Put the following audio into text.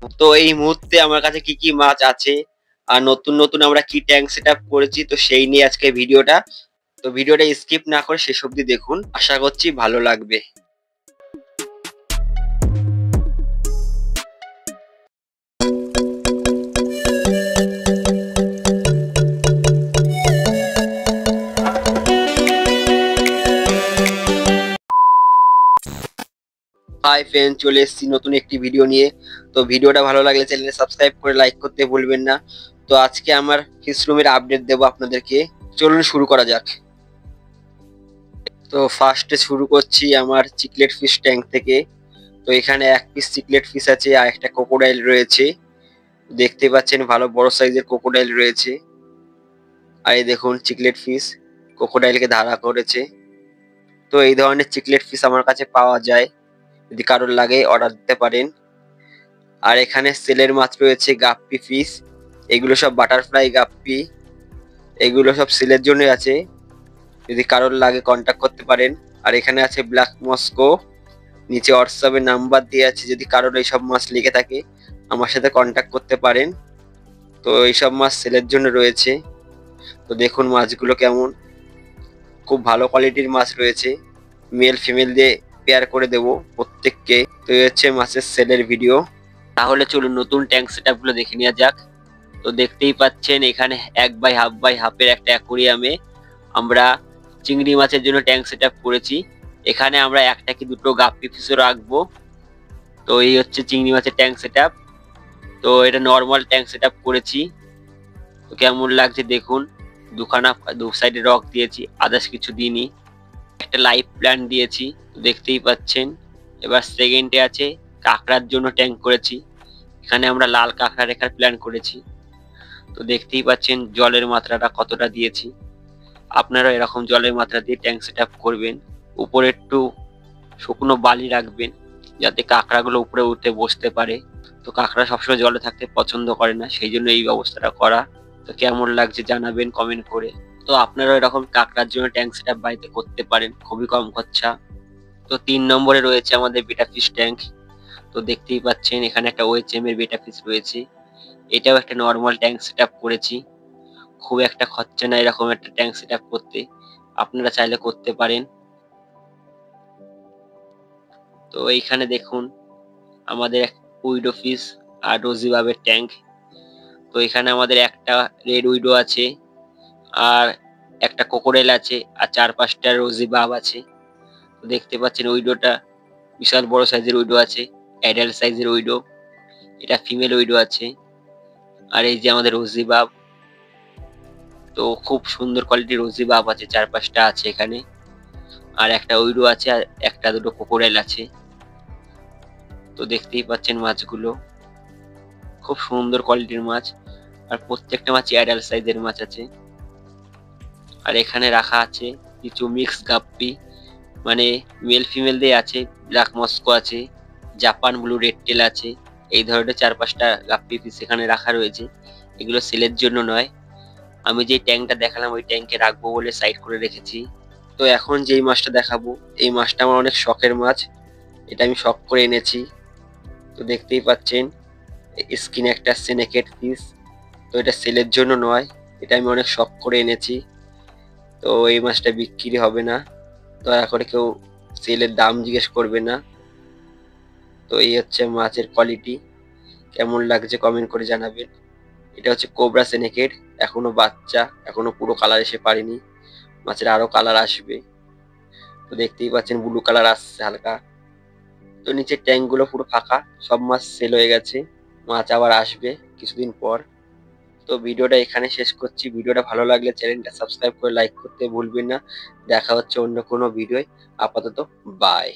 তো এই মুহূর্তে আমার কাছে কি কি মাছ আছে আর নতুন নতুন আমরা কি ট্যাঙ্ক সেট আপ করেছি, তো সেই নিয়ে আজকে ভিডিওটা। তো ভিডিওটা স্কিপ না করে শেষ অবধি দেখুন, আশা করছি ভালো লাগবে। হাই ফ্রেন্ড, চলে এসেছি নতুন একটি ভিডিও নিয়ে। তো ভিডিওটা ভালো লাগলে চ্যানেলে সাবস্ক্রাইব করে লাইক করতে ভুলবেন না। তো আজকে আমার ফিশ রুমের আপডেট দেবো আপনাদেরকে। চলুন শুরু করা যাক। তো ফার্স্টে শুরু করছি আমার চিকলেট ফিশ ট্যাঙ্ক থেকে। তো এখানে এক পিস চিকলেট ফিশ আছে আর একটা ক্রোকোডাইল রয়েছে। দেখতে পাচ্ছেন ভালো বড় সাইজের ক্রোকোডাইল রয়েছে। আর এই দেখুন চিকলেট ফিশ ক্রোকোডাইলকে ধারা করেছে। তো এই ধরনের চিকলেট ফিশ আমার কাছে পাওয়া যায়, যদি কারোর লাগে অর্ডার দিতে পারেন। আর এখানে সেলের মাছ রয়েছে গাপ্পি ফিশ, এগুলো সব বাটারফ্লাই গাপ্পি, এগুলো সব সেলের জন্য আছে, যদি কারোর লাগে কন্ট্যাক্ট করতে পারেন। আর এখানে আছে ব্ল্যাক মস্কো, নিচে হোয়াটসঅ্যাপের নাম্বার দিয়ে আছে, যদি কারোর এইসব মাছ লেগে থাকে আমার সাথে কন্ট্যাক্ট করতে পারেন। তো এইসব মাছ সেলের জন্য রয়েছে। তো দেখুন মাছগুলো কেমন, খুব ভালো কোয়ালিটির মাছ রয়েছে, মেল ফিমেল দিয়ে পেয়ার করে দেবো প্রত্যেককে। তো এই হচ্ছে মাছের সেলের ভিডিও। তাহলে চলুন নতুন ট্যাঙ্ক সেটআপ গুলো দেখে নেওয়া যাক। তো দেখতেই পাচ্ছেন এখানে 1/2/2 একটা অ্যাকোরিয়ামে আমরা চিংড়ি মাছের জন্য ট্যাঙ্ক সেটআপ করেছি। এখানে আমরা একটা কি দুটো গাপ্পি ফিশও রাখবো। তো এই হচ্ছে চিংড়ি মাছের ট্যাঙ্ক সেটআপ। তো এটা নর্মাল ট্যাঙ্ক সেটআপ করেছি। তো কেমন লাগছে দেখুন, দুখানা দু সাইডে রক দিয়েছি, আদার্স কিছু দিইনি। একটা লাইভ প্ল্যান্ট দিয়েছি, দেখতেই পাচ্ছেন। এবার সেকেন্ডে আছে কাঁকড়ার জন্য ট্যাঙ্ক করেছি। এখানে আমরা লাল কাঁকড়া রেখার প্ল্যান করেছি। তো দেখতেই পাচ্ছেন জলের মাত্রাটা কতটা দিয়েছি। আপনারা এরকম জলের মাত্রা দিয়ে ট্যাঙ্ক সেট আপ করবেন। উপরে একটু শুকনো বালি রাখবেন, যাতে কাঁকড়াগুলো উপরে উঠে বসতে পারে। তো কাঁকড়া সবসময় জলে থাকতে পছন্দ করে না, সেই জন্য এই ব্যবস্থাটা করা। তো কেমন লাগছে জানাবেন কমেন্ট করে। তো আপনারা এরকম কাঁকড়ার জন্য ট্যাঙ্ক সেট আপ বাড়িতে করতে পারেন, খুবই কম খরচা। তো 3 নম্বরে রয়েছে আমাদের বেটা ফিশ ট্যাঙ্ক। তো দেখতেই পাচ্ছেন এখানে একটা OHM এর বেটা ফিশ রয়েছে। এটাও একটা নর্মাল ট্যাঙ্ক সেট আপ করেছি, খুব একটা খরচা না এরকম একটা ট্যাঙ্ক সেট আপ করতে, আপনারা চাইলে করতে পারেন। তো এইখানে দেখুন আমাদের উইডো ফিশ আর রোজি বাবের ট্যাঙ্ক। তো এখানে আমাদের একটা রেড উইডো আছে, আর একটা কোকোডাইল আছে, আর 4-5টা রোজি বাব আছে। তো দেখতে পাচ্ছেন উইডোটা বিশাল বড় সাইজের উইডো আছে, অ্যাডাল্ট সাইজের উইডো। এটা ফিমেল উইডো আছে। আর এই যে আমাদের রোজি বাব, তো খুব সুন্দর কোয়ালিটির রোজি বাব আছে, 4-5টা আছে এখানে। আর একটা উইডো আছে, আর একটা দুটো কোকোডাইল আছে। তো দেখতেই পাচ্ছেন মাছগুলো খুব সুন্দর কোয়ালিটির মাছ, আর প্রত্যেকটা মাছই অ্যাডাল্ট সাইজের মাছ আছে। আর এখানে রাখা আছে কিছু মিক্স গাপ্পি, মানে মেল ফিমেল দিয়ে আছে। ব্ল্যাক মস্কো আছে, জাপান ব্লু রেড টেল আছে। এই ধরনের 4-5টা গাপ্পি পিস এখানে রাখা রয়েছে। এগুলো সেলের জন্য নয়, আমি যে ট্যাঙ্কটা দেখালাম ওই ট্যাঙ্কে রাখবো বলে সাইড করে রেখেছি। তো এখন যেই মাছটা দেখাবো, এই মাছটা আমার অনেক শখের মাছ, এটা আমি শখ করে এনেছি। তো দেখতেই পাচ্ছেন স্কিনে একটা সিনেকেট ফিশ। তো এটা সেলের জন্য নয়, এটা আমি অনেক শখ করে এনেছি। তো এই মাছটা বিক্রি হবে না, দয়া করে কেউ সেলের দাম জিজ্ঞেস করবে না। তো এই হচ্ছে মাছের কোয়ালিটি, কেমন লাগছে কমেন্ট করে জানাবেন। এটা হচ্ছে কোবরা সিনেকেট, এখনো বাচ্চা, এখনো পুরো কালার এসে পারেনি, মাছের আরো কালার আসবে। তো দেখতেই পাচ্ছেন ব্লু কালার আসছে হালকা। তো নিচের ট্যাঙ্ক গুলো পুরো ফাঁকা, সব মাছ সেল হয়ে গেছে, মাছ আবার আসবে কিছুদিন পর। তো ভিডিওটা এখানে শেষ করছি। ভিডিওটা ভালো লাগলে চ্যানেলটা সাবস্ক্রাইব করে লাইক করতে ভুলবেন না। দেখা হচ্ছে অন্য কোনো ভিডিওয়। আপাতত বাই।